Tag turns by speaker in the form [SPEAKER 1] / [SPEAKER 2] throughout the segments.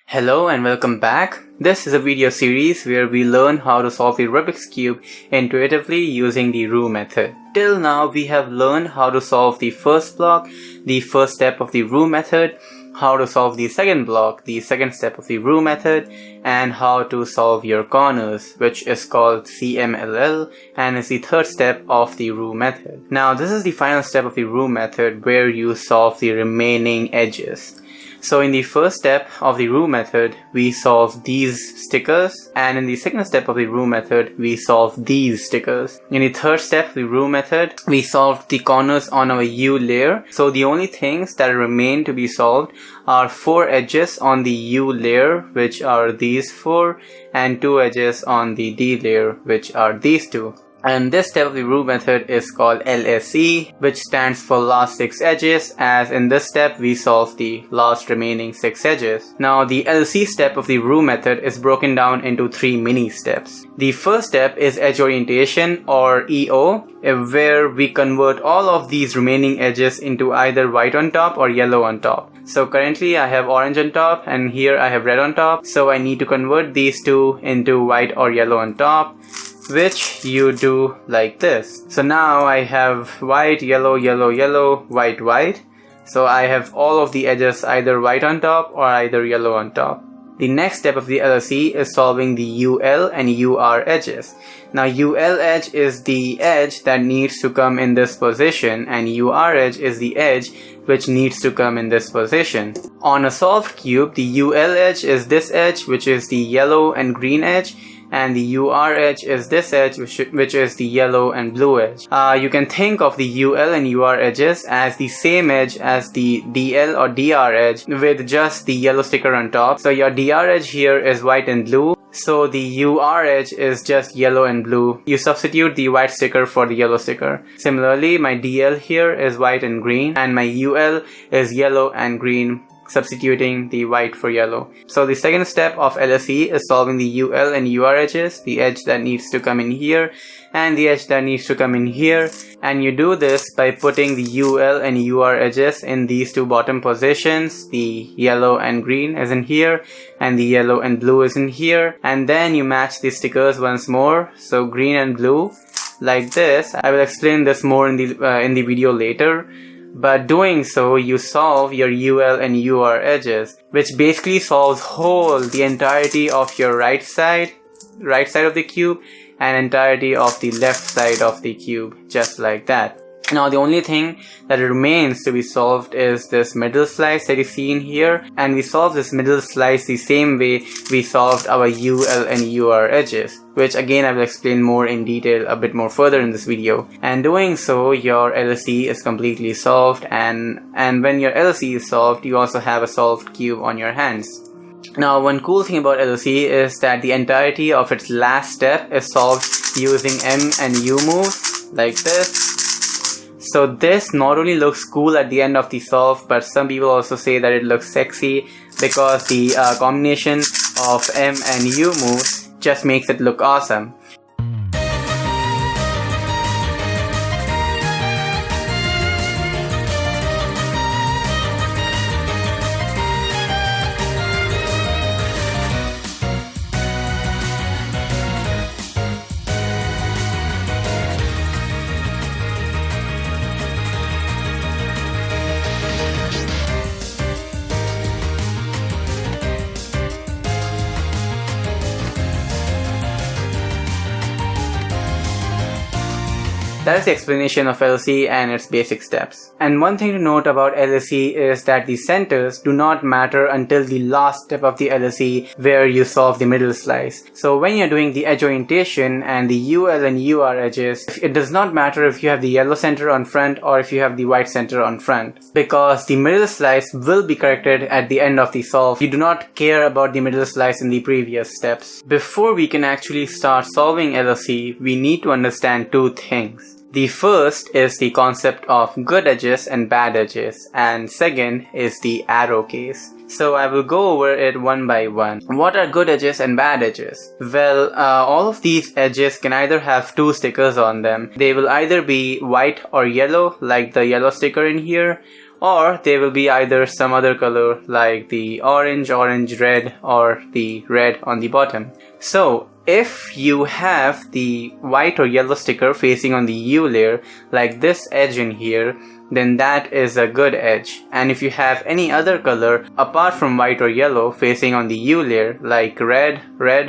[SPEAKER 1] Hello and welcome back. This is a video series where we learn how to solve the Rubik's Cube intuitively using the Roux method. Till now we have learned how to solve the first block, the first step of the Roux method, how to solve the second block, the second step of the Roux method, and how to solve your corners, which is called CMLL and is the third step of the Roux method. Now this is the final step of the Roux method where you solve the remaining edges. So in the first step of the Roux method, we solve these stickers, and in the second step of the Roux method, we solve these stickers. In the third step of the Roux method, we solved the corners on our U layer. So the only things that remain to be solved are 4 edges on the U layer, which are these 4, and 2 edges on the D layer, which are these 2. And this step of the Roux method is called LSE, which stands for last 6 edges, as in this step we solve the last remaining 6 edges. Now the LSE step of the Roux method is broken down into 3 mini steps. The first step is edge orientation, or EO, where we convert all of these remaining edges into either white on top or yellow on top. So currently I have orange on top and here I have red on top, so I need to convert these two into white or yellow on top, which you do like this. So now I have white, yellow, yellow, yellow, white, white. So I have all of the edges either white on top or either yellow on top. The next step of the LSE is solving the UL and UR edges. Now UL edge is the edge that needs to come in this position, and UR edge is the edge which needs to come in this position. On a solved cube, the UL edge is this edge, which is the yellow and green edge, and the UR edge is this edge, which is the yellow and blue edge. You can think of the UL and UR edges as the same edge as the DL or DR edge with just the yellow sticker on top. So your DR edge here is white and blue, so the UR edge is just yellow and blue. You substitute the white sticker for the yellow sticker. Similarly, my DL here is white and green, and my UL is yellow and green, substituting the white for yellow. So the second step of LSE is solving the UL and UR edges, the edge that needs to come in here and the edge that needs to come in here, and you do this by putting the UL and UR edges in these two bottom positions. The yellow and green is in here and the yellow and blue is in here, and then you match the stickers once more, so green and blue like this. I will explain this more in the video later. But doing so, you solve your UL and UR edges, which basically solves the entirety of your right side of the cube and entirety of the left side of the cube, just like that. Now the only thing that remains to be solved is this middle slice that you see in here, and we solve this middle slice the same way we solved our UL and UR edges, which again I will explain more in detail a bit more further in this video. And doing so, your LSE is completely solved, and when your LSE is solved, you also have a solved cube on your hands. Now one cool thing about LSE is that the entirety of its last step is solved using M and U moves like this. So this not only looks cool at the end of the solve, but some people also say that it looks sexy because the combination of M and U moves just makes it look awesome. That is the explanation of LSE and its basic steps. And one thing to note about LSE is that the centers do not matter until the last step of the LSE, where you solve the middle slice. So when you're doing the edge orientation and the UL and UR edges, it does not matter if you have the yellow center on front or if you have the white center on front, because the middle slice will be corrected at the end of the solve. You do not care about the middle slice in the previous steps. Before we can actually start solving LSE, we need to understand 2 things. The first is the concept of good edges and bad edges, and second is the arrow case. So I will go over it one by one. What are good edges and bad edges? Well, all of these edges can either have 2 stickers on them. They will either be white or yellow, like the yellow sticker in here, or they will be either some other color like the orange, red, or the red on the bottom. So if you have the white or yellow sticker facing on the U layer like this edge in here, then that is a good edge. And if you have any other color apart from white or yellow facing on the U layer like red,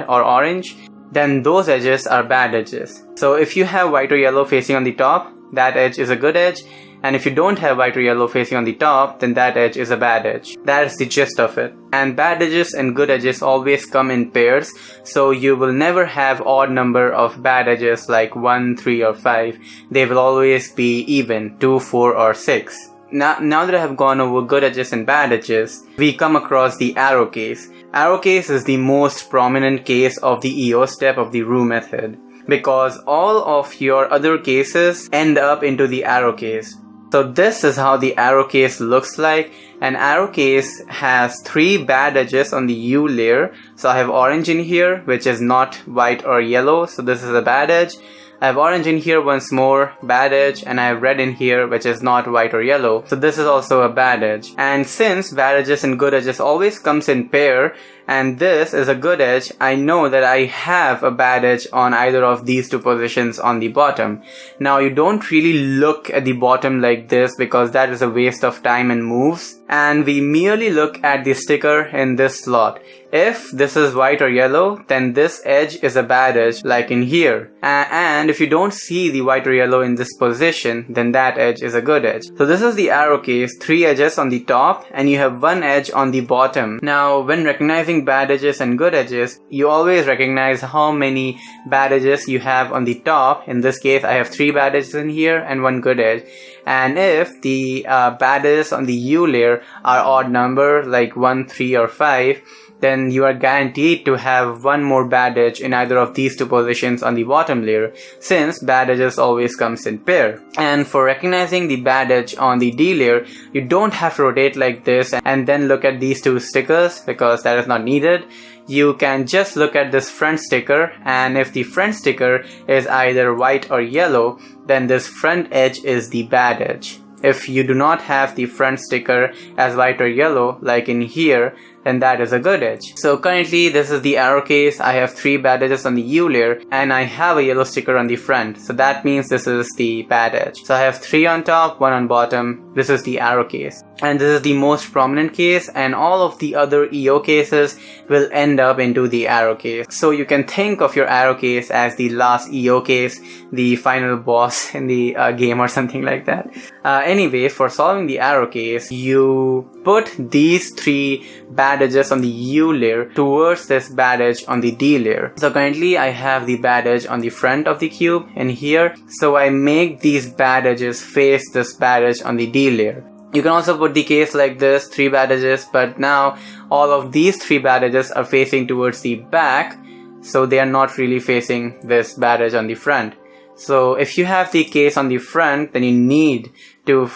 [SPEAKER 1] or orange, then those edges are bad edges. So if you have white or yellow facing on the top, that edge is a good edge. And if you don't have white or yellow facing on the top, then that edge is a bad edge. That is the gist of it. And bad edges and good edges always come in pairs, so you will never have odd number of bad edges like 1, 3 or 5. They will always be even, 2, 4 or 6. Now that I have gone over good edges and bad edges, we come across the arrow case. Arrow case is the most prominent case of the EO step of the Roux method, because all of your other cases end up into the arrow case. So this is how the arrow case looks like. An arrow case has 3 bad edges on the U layer. So I have orange in here, which is not white or yellow, so this is a bad edge. I have orange in here once more, bad edge, and I have red in here, which is not white or yellow, so this is also a bad edge. And since bad edges and good edges always comes in pair, and this is a good edge, I know that I have a bad edge on either of these two positions on the bottom. Now you don't really look at the bottom like this because that is a waste of time and moves, and we merely look at the sticker in this slot. If this is white or yellow, then this edge is a bad edge like in here. And if you don't see the white or yellow in this position, then that edge is a good edge. So this is the arrow case, 3 edges on the top and you have 1 edge on the bottom. Now when recognizing bad edges and good edges, you always recognize how many bad edges you have on the top. In this case I have 3 bad edges in here and 1 good edge. And if the bad edges on the U layer are odd number like 1, 3 or 5, then you are guaranteed to have 1 more bad edge in either of these two positions on the bottom layer, since bad edges always comes in pair. And for recognizing the bad edge on the D layer, you don't have to rotate like this and then look at these two stickers because that is not needed. You can just look at this front sticker, and if the front sticker is either white or yellow, then this front edge is the bad edge. If you do not have the front sticker as white or yellow like in here, then that is a good edge. So currently this is the arrow case. I have 3 bad edges on the U layer and I have a yellow sticker on the front, so that means this is the bad edge. So I have 3 on top, 1 on bottom. This is the arrow case, and this is the most prominent case, and all of the other EO cases will end up into the arrow case. So you can think of your arrow case as the last EO case, the final boss in the game or something like that. Anyway, for solving the arrow case, you put these 3 bad edges on the U layer towards this bad edge on the D layer. So currently I have the bad edge on the front of the cube in here, so I make these bad edges face this bad edge on the D layer. You can also put the case like this, 3 bad edges, but now all of these 3 bad edges are facing towards the back, so they are not really facing this bad edge on the front. So if you have the case on the front, then you need to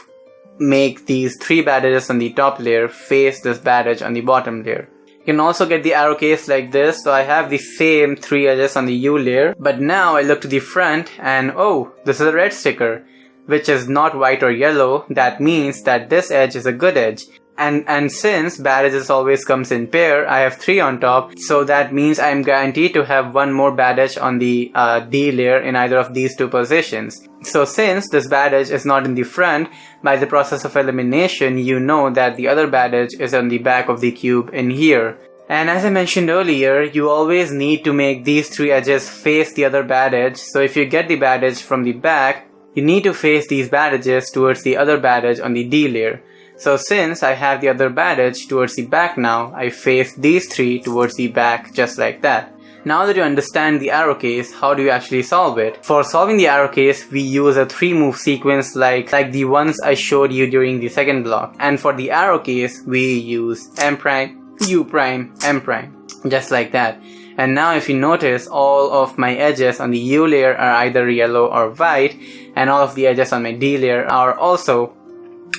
[SPEAKER 1] make these 3 bad edges on the top layer face this bad edge on the bottom layer. You can also get the arrow case like this. So I have the same 3 edges on the U layer, but now I look to the front and oh, this is a red sticker, which is not white or yellow. That means that this edge is a good edge. And since bad edges always comes in pair, I have 3 on top, so that means I am guaranteed to have 1 more bad edge on the D layer in either of these two positions. So since this bad edge is not in the front, by the process of elimination, you know that the other bad edge is on the back of the cube in here. And as I mentioned earlier, you always need to make these 3 edges face the other bad edge. So if you get the bad edge from the back, you need to face these bad edges towards the other bad edge on the D layer. So since I have the other bad edge towards the back now, I face these 3 towards the back just like that. Now that you understand the arrow case, how do you actually solve it? For solving the arrow case, we use a 3-move sequence like the ones I showed you during the second block. And for the arrow case, we use M prime, U prime, M prime, just like that. And now if you notice, all of my edges on the U layer are either yellow or white, and all of the edges on my D layer are also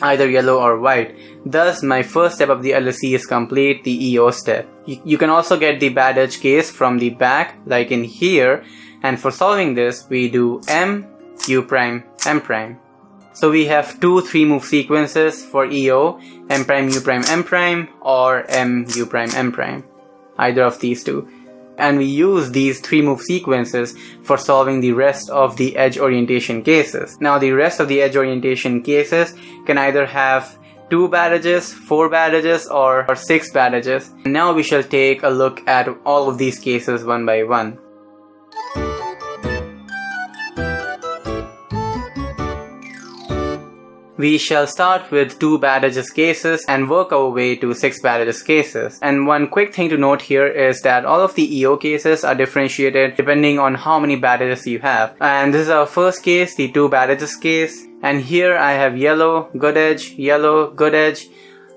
[SPEAKER 1] either yellow or white. Thus, my first step of the LSE is complete, the EO step. You can also get the bad edge case from the back, like in here, and for solving this, we do M, U prime, M prime. So we have two 3-move sequences for EO, M prime, U prime, M prime, or M, U prime, M prime. Either of these two. And we use these 3-move sequences for solving the rest of the edge orientation cases. Now the rest of the edge orientation cases can either have 2 bad edges, 4 bad edges, or 6 bad edges. Now we shall take a look at all of these cases one by one. We shall start with 2 bad edges cases and work our way to 6 bad edges cases. And one quick thing to note here is that all of the EO cases are differentiated depending on how many bad edges you have. And this is our first case, the 2 bad edges case. And here I have yellow, good edge,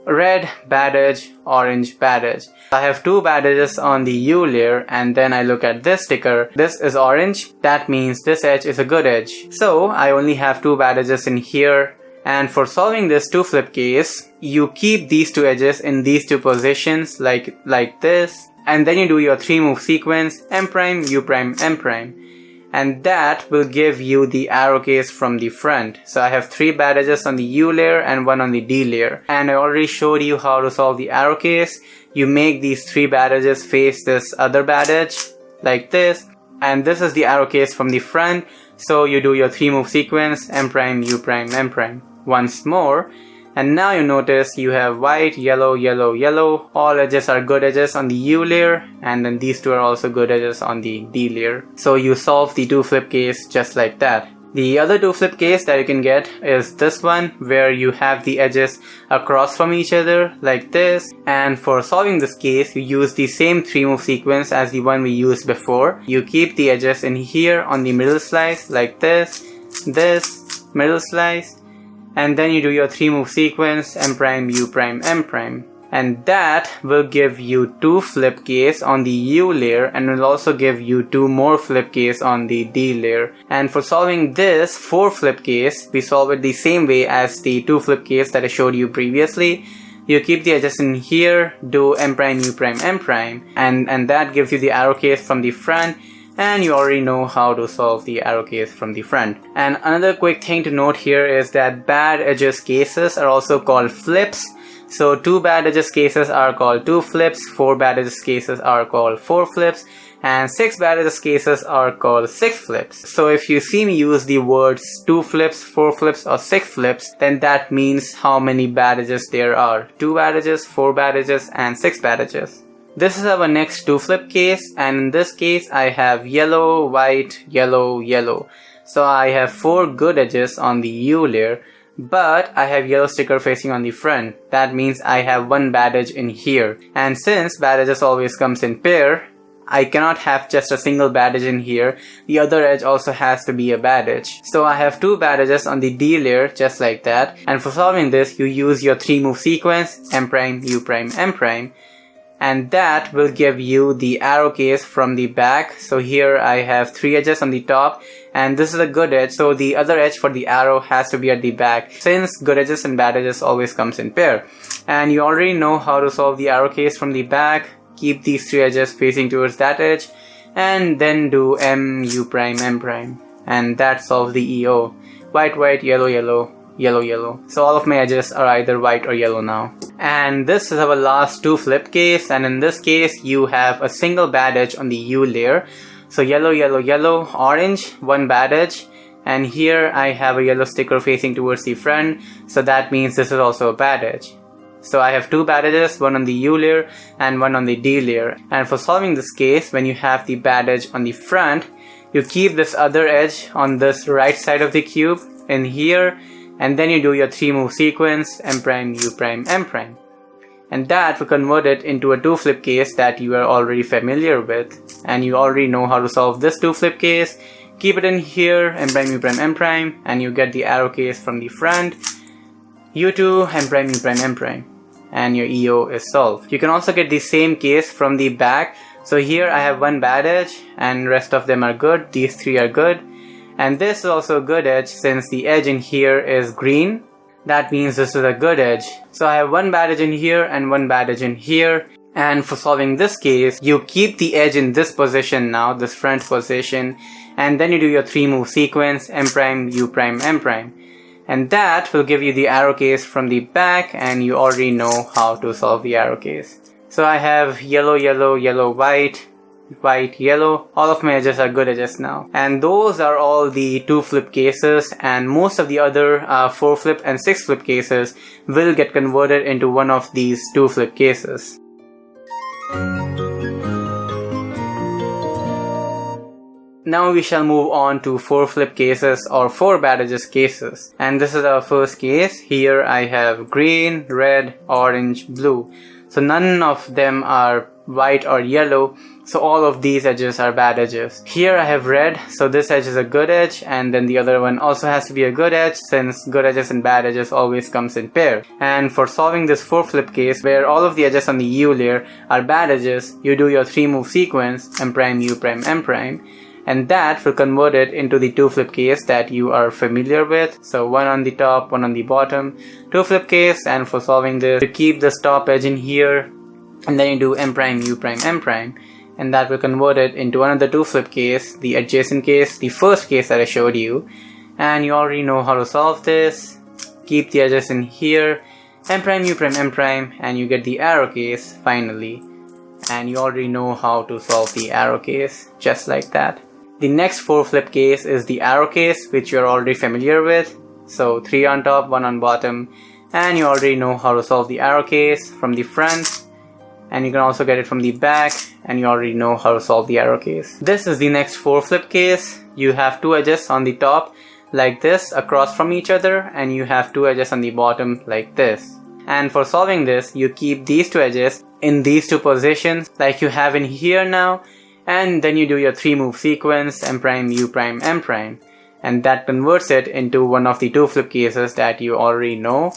[SPEAKER 1] red, bad edge, orange, bad edge. I have 2 bad edges on the U layer, and then I look at this sticker. This is orange. That means this edge is a good edge. So I only have 2 bad edges in here. And for solving this 2 flip case, you keep these 2 edges in these 2 positions like this. And then you do your 3-move sequence, M prime, U prime, M prime. And that will give you the arrow case from the front. So I have 3 bad edges on the U layer and 1 on the D layer. And I already showed you how to solve the arrow case. You make these 3 bad edges face this other bad edge like this. And this is the arrow case from the front. So you do your 3-move sequence, M prime, U prime, M prime. Once more, and now you notice you have white, yellow, yellow, yellow. All edges are good edges on the U layer, and then these 2 are also good edges on the D layer. So you solve the 2 flip case just like that. The other 2 flip case that you can get is this one, where you have the edges across from each other like this. And for solving this case, you use the same 3-move sequence as the one we used before. You keep the edges in here on the middle slice like this, middle slice. And then you do your 3-move sequence, M prime, U prime, M prime. And that will give you 2 flip case on the U layer, and will also give you 2 more flip case on the D layer. And for solving this 4 flip case, we solve it the same way as the 2 flip case that I showed you previously. You keep the edges in here, do M prime, U prime, M prime, and that gives you the arrow case from the front. And you already know how to solve the arrow case from the front. And another quick thing to note here is that bad edges cases are also called flips. So 2 bad edges cases are called 2 flips, 4 bad edges cases are called 4 flips, and 6 bad edges cases are called 6 flips. So if you see me use the words 2 flips, 4 flips, or 6 flips, then that means how many bad edges there are. 2 bad edges, 4 bad edges, and 6 bad edges. This is our next 2 flip case, and in this case I have yellow, white, yellow, yellow. So I have 4 good edges on the U layer, but I have yellow sticker facing on the front. That means I have 1 bad edge in here. And since bad edges always comes in pair, I cannot have just a single bad edge in here. The other edge also has to be a bad edge. So I have 2 bad edges on the D layer just like that. And for solving this, you use your 3-move sequence, M prime, U prime, M prime. And that will give you the arrow case from the back. So here I have 3 edges on the top, and this is a good edge, so the other edge for the arrow has to be at the back, since good edges and bad edges always comes in pair. And you already know how to solve the arrow case from the back. Keep these 3 edges facing towards that edge, and then do M, U prime, M prime. And that solves the EO. White, white, yellow, yellow, yellow, yellow. So all of my edges are either white or yellow now. And this is our last 2 flip case, and in this case you have a single bad edge on the U layer. So yellow, yellow, yellow, orange, 1 bad edge. And here I have a yellow sticker facing towards the front, so that means this is also a bad edge. So I have 2 bad edges, 1 on the U layer and 1 on the D layer. And for solving this case, when you have the bad edge on the front, you keep this other edge on this right side of the cube in here, and then you do your 3-move sequence, M prime, U prime, M prime. And that will convert it into a 2 flip case that you are already familiar with. And you already know how to solve this 2 flip case. Keep it in here, M prime, U prime, M prime, and you get the arrow case from the front. U2, M prime, U prime, M prime. And your EO is solved. You can also get the same case from the back. So here I have 1 bad edge and rest of them are good. These 3 are good. And this is also a good edge since the edge in here is green. That means this is a good edge. So I have 1 bad edge in here and 1 bad edge in here. And for solving this case, you keep the edge in this position now, this front position. And then you do your 3-move sequence, M prime, U prime, M prime. And that will give you the arrow case from the back, and you already know how to solve the arrow case. So I have yellow, yellow, yellow, white, white, yellow. All of my edges are good edges now. And those are all the 2 flip cases, and most of the other 4 flip and 6 flip cases will get converted into one of these 2 flip cases. Now we shall move on to 4 flip cases or 4 bad edges cases. And this is our first case. Here I have green, red, orange, blue. So none of them are white or yellow. So all of these edges are bad edges. Here I have red. So this edge is a good edge. And then the other one also has to be a good edge, since good edges and bad edges always comes in pair. And for solving this 4 flip case, where all of the edges on the U layer are bad edges, you do your 3 move sequence, M prime, U prime, M prime. And that will convert it into the 2 flip case that you are familiar with. So one on the top, one on the bottom, 2 flip case. And for solving this, you keep this top edge in here, and then you do M prime, U prime, M prime. And that will convert it into another 2 flip case, the adjacent case, the first case that I showed you. And you already know how to solve this. Keep the edges in here, M prime, U prime, M prime, and you get the arrow case finally. And you already know how to solve the arrow case, just like that. The next 4 flip case is the arrow case, which you're already familiar with. So 3 on top, 1 on bottom, and you already know how to solve the arrow case from the front. And you can also get it from the back, and you already know how to solve the arrow case. This is the next 4 flip case. You have 2 edges on the top like this across from each other, and you have 2 edges on the bottom like this. And for solving this, you keep these 2 edges in these 2 positions like you have in here now. And then you do your 3 move sequence, M prime, U prime, M prime. And that converts it into one of the 2 flip cases that you already know.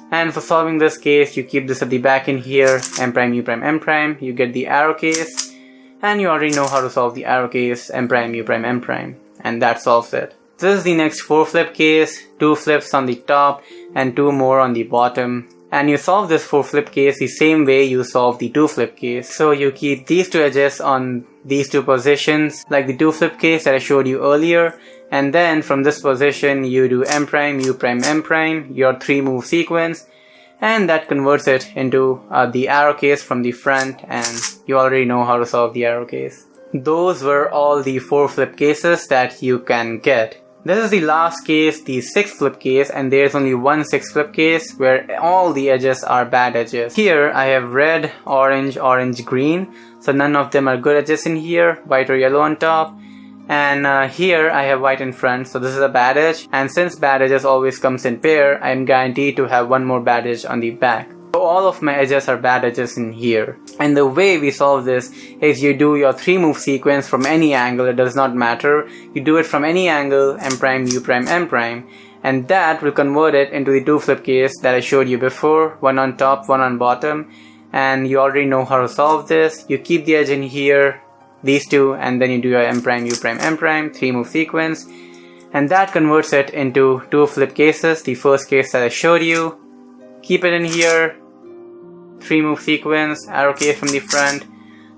[SPEAKER 1] And for solving this case, you keep this at the back in here, M prime, U prime, M prime. You get the arrow case. And you already know how to solve the arrow case, M prime, U prime, M prime. And that solves it. This is the next 4 flip case, 2 flips on the top and 2 more on the bottom. And you solve this 4 flip case the same way you solve the 2 flip case. So you keep these 2 edges on these 2 positions like the 2 flip case that I showed you earlier. And then from this position you do M prime, U prime, M prime, your 3 move sequence. And that converts it into the arrow case from the front, and you already know how to solve the arrow case. Those were all the 4 flip cases that you can get. This is the last case, the 6th flip case, and there's only one 6th flip case where all the edges are bad edges. Here I have red, orange, orange, green, so none of them are good edges in here, white or yellow on top. And here I have white in front, so this is a bad edge, and since bad edges always comes in pair, I am guaranteed to have one more bad edge on the back. So all of my edges are bad edges in here. And the way we solve this is you do your 3 move sequence from any angle, it does not matter. You do it from any angle, M prime, U prime, M prime, and that will convert it into the 2 flip case that I showed you before, one on top, one on bottom. And you already know how to solve this. You keep the edge in here, these 2, and then you do your M prime, U prime, M prime, 3 move sequence. And that converts it into 2 flip cases, the first case that I showed you. Keep it in here, 3 move sequence, arrow case from the front,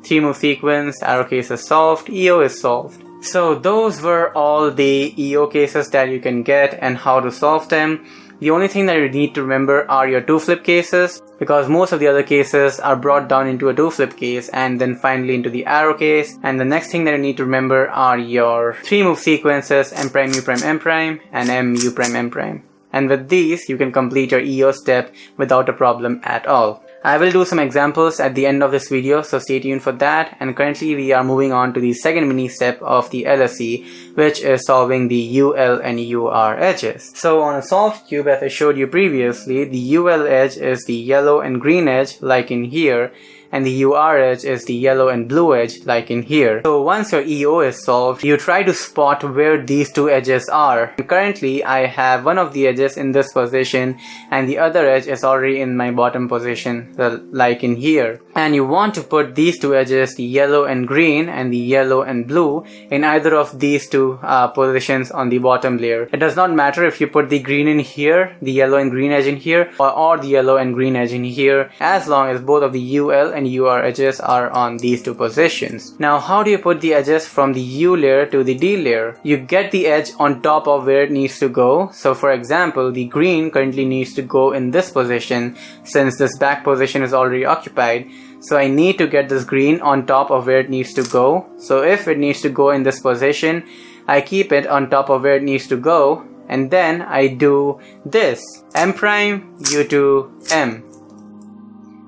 [SPEAKER 1] 3 move sequence, arrow case is solved, EO is solved. So those were all the EO cases that you can get and how to solve them. The only thing that you need to remember are your 2 flip cases, because most of the other cases are brought down into a 2 flip case and then finally into the arrow case. And the next thing that you need to remember are your 3 move sequences, M prime, U prime, M prime, and M, U prime, M prime. And with these, you can complete your EO step without a problem at all. I will do some examples at the end of this video, so stay tuned for that. And currently we are moving on to the second mini step of the LSE, which is solving the UL and UR edges. So on a solved cube, as I showed you previously, the UL edge is the yellow and green edge, like in here, and the UR edge is the yellow and blue edge, like in here. So once your EO is solved, you try to spot where these 2 edges are. And currently I have one of the edges in this position and the other edge is already in my bottom position, like in here. And you want to put these 2 edges, the yellow and green and the yellow and blue, in either of these 2 positions on the bottom layer. It does not matter if you put the green in here, the yellow and green edge in here, or the yellow and green edge in here, as long as both of the UL and UR edges are on these two positions. Now how do you put the edges from the U layer to the D layer? You get the edge on top of where it needs to go. So for example, the green currently needs to go in this position since this back position is already occupied. So I need to get this green on top of where it needs to go. So if it needs to go in this position, I keep it on top of where it needs to go, and then I do this, M prime U to M,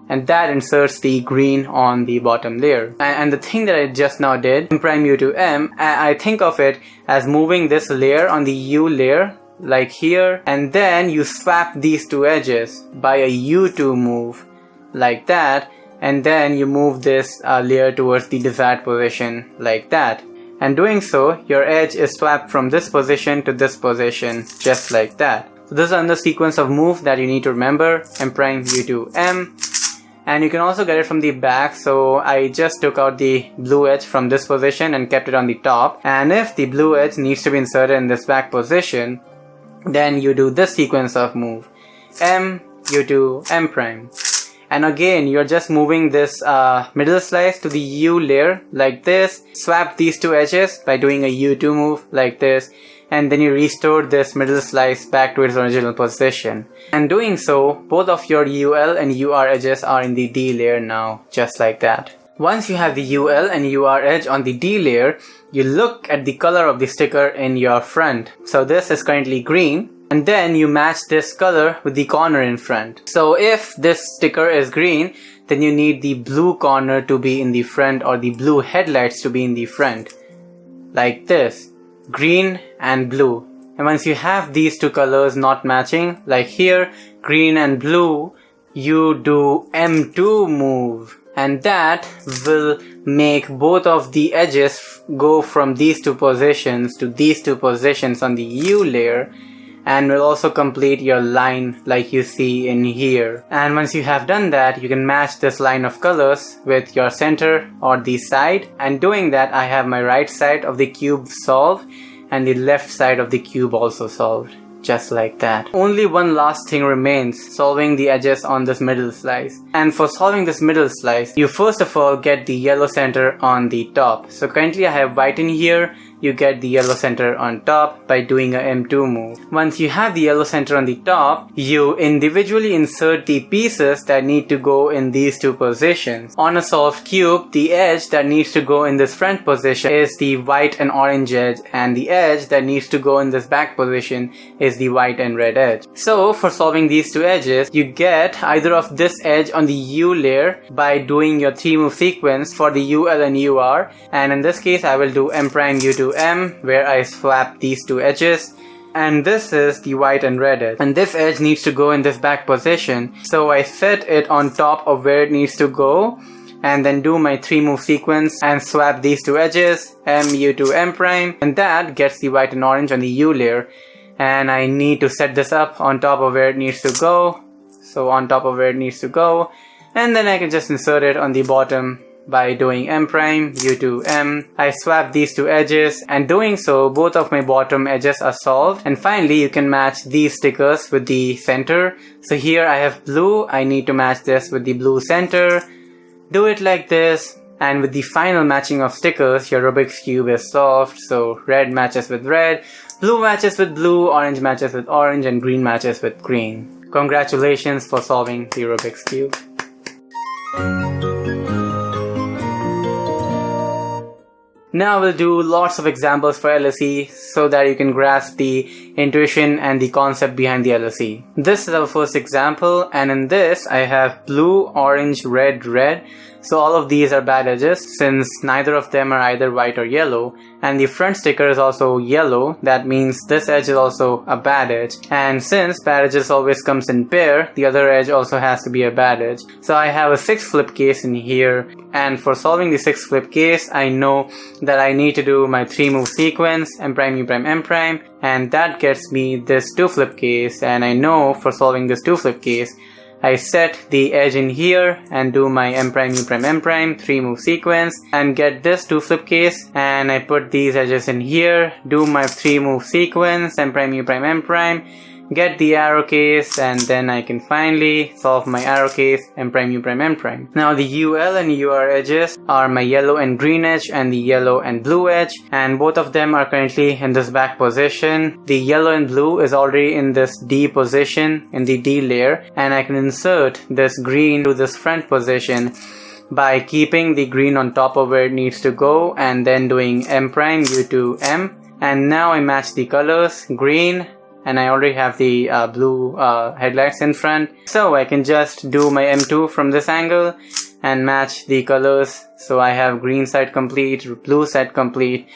[SPEAKER 1] and that inserts the green on the bottom layer. And the thing that I just now did, M prime U to M, I think of it as moving this layer on the U layer like here, and then you swap these two edges by a U2 move like that, and then you move this layer towards the desired position like that. And doing so, your edge is swapped from this position to this position, just like that. So this is another sequence of moves that you need to remember, M prime U to M. And you can also get it from the back, so I just took out the blue edge from this position and kept it on the top. And if the blue edge needs to be inserted in this back position, then you do this sequence of move, M U to M prime. And again, you're just moving this middle slice to the U layer like this, swap these two edges by doing a U2 move like this, and then you restore this middle slice back to its original position. And doing so, both of your UL and UR edges are in the D layer now, just like that. Once you have the UL and UR edge on the D layer, you look at the color of the sticker in your front. So this is currently green. And then you match this color with the corner in front. So if this sticker is green, then you need the blue corner to be in the front, or the blue headlights to be in the front. Like this. Green and blue. And once you have these two colors not matching, like here, green and blue, you do M2 move. And that will make both of the edges go from these two positions to these two positions on the U layer, and will also complete your line like you see in here. And once you have done that, you can match this line of colors with your center or the side. And doing that, I have my right side of the cube solved and the left side of the cube also solved, just like that. Only one last thing remains, solving the edges on this middle slice. And for solving this middle slice, you first of all get the yellow center on the top. So currently I have white in here. You get the yellow center on top by doing a M2 move. Once you have the yellow center on the top, you individually insert the pieces that need to go in these two positions. On a solved cube, the edge that needs to go in this front position is the white and orange edge, and the edge that needs to go in this back position is the white and red edge. So for solving these two edges, you get either of this edge on the U layer by doing your 3-move sequence for the UL and UR, and in this case I will do M prime U to M, where I swap these two edges, and this is the white and red edge, and this edge needs to go in this back position, so I set it on top of where it needs to go, and then do my 3-move sequence and swap these two edges, M U to M prime, and that gets the white and orange on the U layer. And I need to set this up on top of where it needs to go, so on top of where it needs to go, and then I can just insert it on the bottom by doing M prime U to M. I swap these two edges, and doing so, both of my bottom edges are solved. And finally, you can match these stickers with the center. So here I have blue, I need to match this with the blue center. Do it like this, and with the final matching of stickers, your Rubik's Cube is solved. So red matches with red, blue matches with blue, orange matches with orange, and green matches with green. Congratulations for solving the Rubik's Cube. Now we'll do lots of examples for LSE so that you can grasp the intuition and the concept behind the LSE. This is our first example, and in this I have blue, orange, red, red. So all of these are bad edges since neither of them are either white or yellow, and the front sticker is also yellow. That means this edge is also a bad edge, and since bad edges always comes in pair, the other edge also has to be a bad edge. So I have a 6 flip case in here, and for solving the 6 flip case, I know that I need to do my 3-move sequence, M prime U prime M prime, and that gets me this 2 flip case. And I know for solving this 2 flip case, I set the edge in here and do my M prime U prime M prime 3-move sequence and get this 2 flip case, and I put these edges in here, do my 3-move sequence, M prime U prime M prime, get the arrow case, and then I can finally solve my arrow case M prime U prime M prime. Now the UL and UR edges are my yellow and green edge and the yellow and blue edge, and both of them are currently in this back position. The yellow and blue is already in this D position, in the D layer, and I can insert this green to this front position by keeping the green on top of where it needs to go and then doing M prime U to M. And now I match the colors, green, and I already have the blue headlights in front. So I can just do my M2 from this angle and match the colors. So I have green side complete, blue side complete.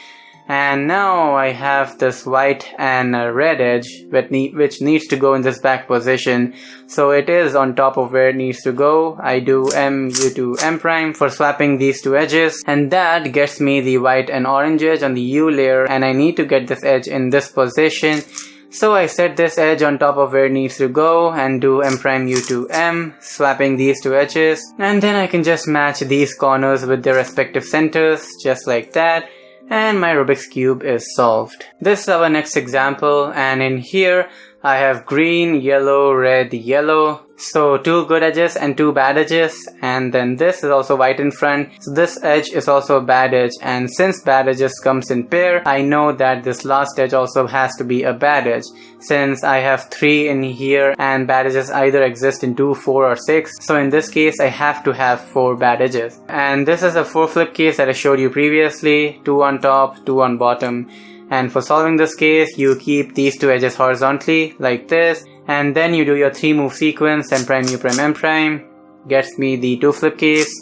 [SPEAKER 1] And now I have this white and red edge which needs to go in this back position. So it is on top of where it needs to go. I do M U to M prime for swapping these two edges, and that gets me the white and orange edge on the U layer, and I need to get this edge in this position. So I set this edge on top of where it needs to go and do M prime U to M, swapping these two edges, and then I can just match these corners with their respective centers, just like that. And my Rubik's Cube is solved. This is our next example, and in here I have green, yellow, red, yellow. So 2 good edges and 2 bad edges, and then this is also white in front. So this edge is also a bad edge, and since bad edges comes in pair, I know that this last edge also has to be a bad edge. Since I have 3 in here and bad edges either exist in 2, 4 or 6. So in this case I have to have 4 bad edges. And this is a 4 flip case that I showed you previously, 2 on top, 2 on bottom. And for solving this case, you keep these 2 edges horizontally like this, and then you do your 3 move sequence, M prime U prime M prime, gets me the 2 flip case.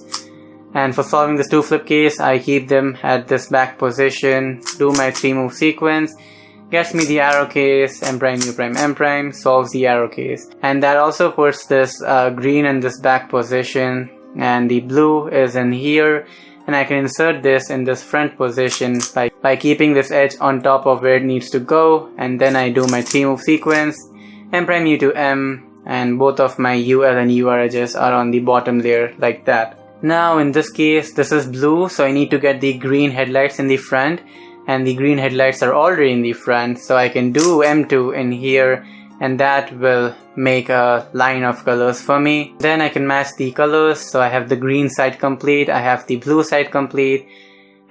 [SPEAKER 1] And for solving this 2 flip case, I keep them at this back position, do my 3 move sequence, gets me the arrow case, M prime U prime M prime, solves the arrow case. And that also puts this green in this back position, and the blue is in here. And I can insert this in this front position by keeping this edge on top of where it needs to go, and then I do my 3 move sequence, M prime U to M, and both of my UL and UR edges are on the bottom layer like that. Now in this case, this is blue, so I need to get the green headlights in the front, and the green headlights are already in the front, so I can do M2 in here, and that will make a line of colors for me. Then I can match the colors, so I have the green side complete, I have the blue side complete,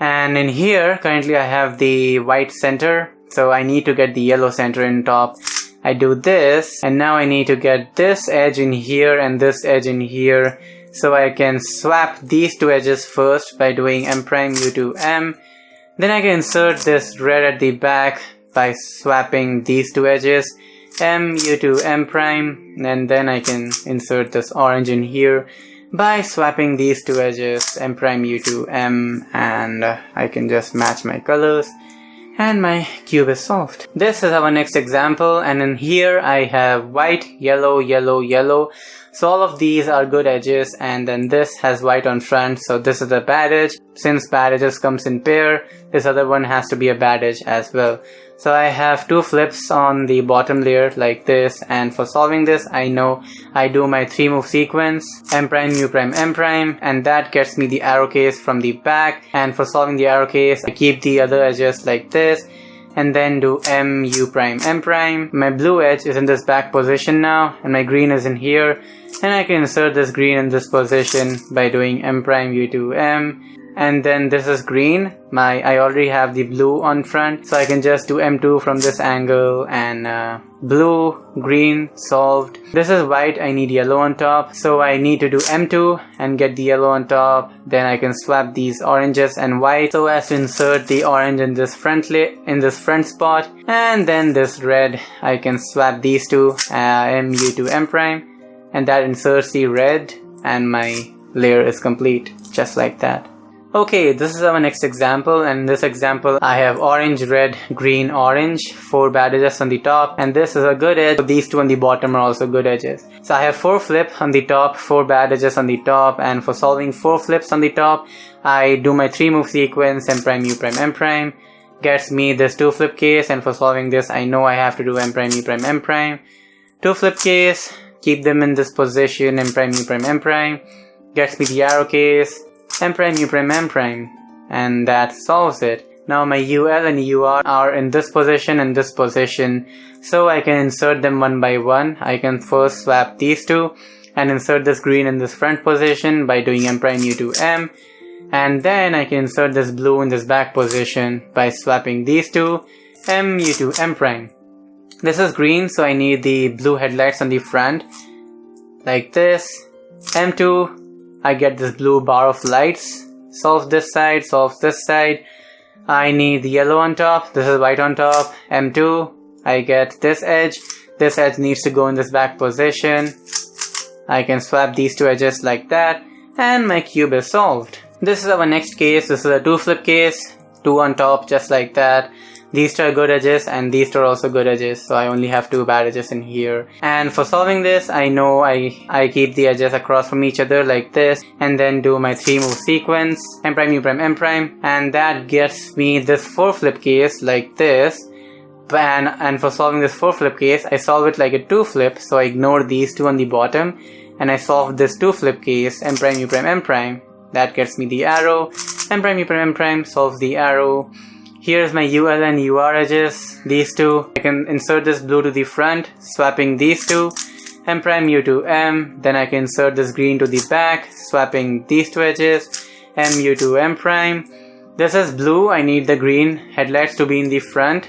[SPEAKER 1] and in here currently I have the white center, so I need to get the yellow center in top. I do this, and now I need to get this edge in here and this edge in here, so I can swap these 2 edges first by doing M prime U to M. Then I can insert this red at the back by swapping these 2 edges, M U to M prime, and then I can insert this orange in here by swapping these 2 edges, M prime U to M, and I can just match my colors, and my cube is solved. This is our next example, and in here I have white, yellow, yellow, yellow. So all of these are good edges, and then this has white on front, so this is a bad edge. Since bad edges comes in pair, this other one has to be a bad edge as well. So I have 2 flips on the bottom layer like this, and for solving this I know I do my 3 move sequence, M prime U prime M prime, and that gets me the arrow case from the back. And for solving the arrow case, I keep the other edges like this, and then do M U prime M prime. My blue edge is in this back position now, and my green is in here, and I can insert this green in this position by doing M prime U to M. And then this is green. I already have the blue on front, so I can just do M2 from this angle, and blue, green, solved. This is white, I need yellow on top, so I need to do M2 and get the yellow on top. Then I can swap these oranges and white so as to insert the orange in this front spot, and then this red, I can swap these two, MU to M prime, and that inserts the red, and my layer is complete, just like that. Okay, this is our next example, and in this example I have orange, red, green, orange, 4 bad edges on the top, and this is a good edge, so these 2 on the bottom are also good edges. So I have 4 flip on the top, 4 bad edges on the top, and for solving 4 flips on the top, I do my 3 move sequence, M prime, U prime, M prime, gets me this 2 flip case, and for solving this I know I have to do M prime, U prime, M prime, 2 flip case, keep them in this position, M prime, U prime, M prime, gets me the arrow case, M prime, U prime, M prime, and that solves it. Now my UL and UR are in this position and this position, so I can insert them one by one. I can first swap these two and insert this green in this front position by doing M prime U to M, and then I can insert this blue in this back position by swapping these two, M U to M prime. This is green, so I need the blue headlights on the front, like this. M2, I get this blue bar of lights. Solve this side, solve this side. I need the yellow on top, this is white on top. M2, I get this edge needs to go in this back position. I can swap these two edges like that, and my cube is solved. This is our next case. This is a 2 flip case, 2 on top just like that. These two are good edges and these two are also good edges, so I only have 2 bad edges in here. And for solving this, I know I keep the edges across from each other like this, and then do my 3 move sequence, M prime, U prime, M prime, and that gets me this 4 flip case like this. And for solving this 4 flip case, I solve it like a 2 flip, so I ignore these two on the bottom, and I solve this 2 flip case, M prime, U prime, M prime. That gets me the arrow, M prime, U prime, M prime, solves the arrow. Here's my UL and UR edges, these two. I can insert this blue to the front, swapping these two, M prime U to M. Then I can insert this green to the back, swapping these two edges, M U to M prime. This is blue, I need the green headlights to be in the front.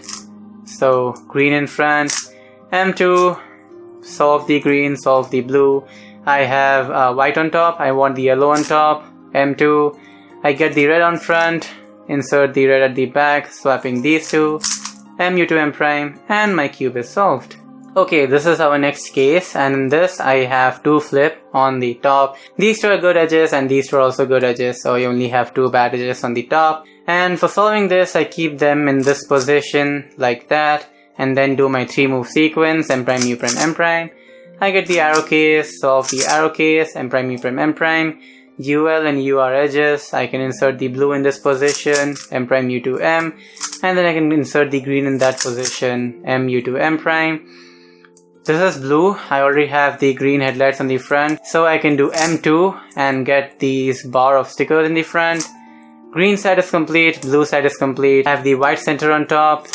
[SPEAKER 1] So green in front, M2, solve the green, solve the blue. I have white on top, I want the yellow on top, M2. I get the red on front, insert the red at the back, swapping these two, MU to M prime, and my cube is solved. Okay, this is our next case, and in this I have 2 flip on the top. These two are good edges and these two are also good edges, so I only have 2 bad edges on the top. And for solving this, I keep them in this position like that, and then do my 3 move sequence, M prime, U prime, M prime. I get the arrow case, solve the arrow case, M prime, U prime, M prime. UL and UR edges, I can insert the blue in this position, M prime, U to M, and then I can insert the green in that position, M U to M prime. This is blue, I already have the green headlights on the front, so I can do M2 and get these bar of stickers in the front. Green side is complete, blue side is complete. I have the white center on top,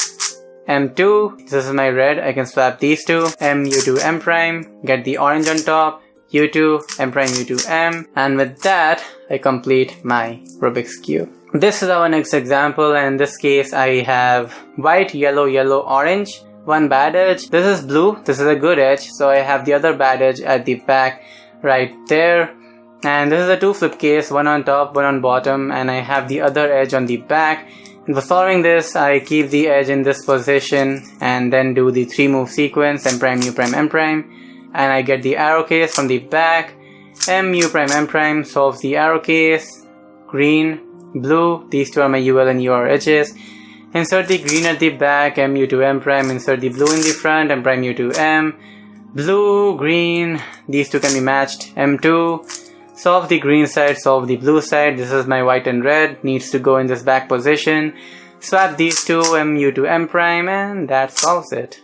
[SPEAKER 1] M2, this is my red, I can swap these two, M U to M prime, get the orange on top, U2, M prime, U to M, and with that, I complete my Rubik's Cube. This is our next example, and in this case, I have white, yellow, yellow, orange, 1 bad edge. This is blue, this is a good edge, so I have the other bad edge at the back right there. And this is a 2 flip case, 1 on top, 1 on bottom, and I have the other edge on the back. And for solving this, I keep the edge in this position and then do the 3 move sequence, M prime, U prime, M prime. And I get the arrow case from the back, M U prime, M prime, solves the arrow case, green, blue, these two are my UL and UR edges. Insert the green at the back, M U to M prime, insert the blue in the front, M prime U to M. Blue, green, these two can be matched, M2. Solve the green side, solve the blue side, this is my white and red, needs to go in this back position. Swap these two, M U to M prime, and that solves it.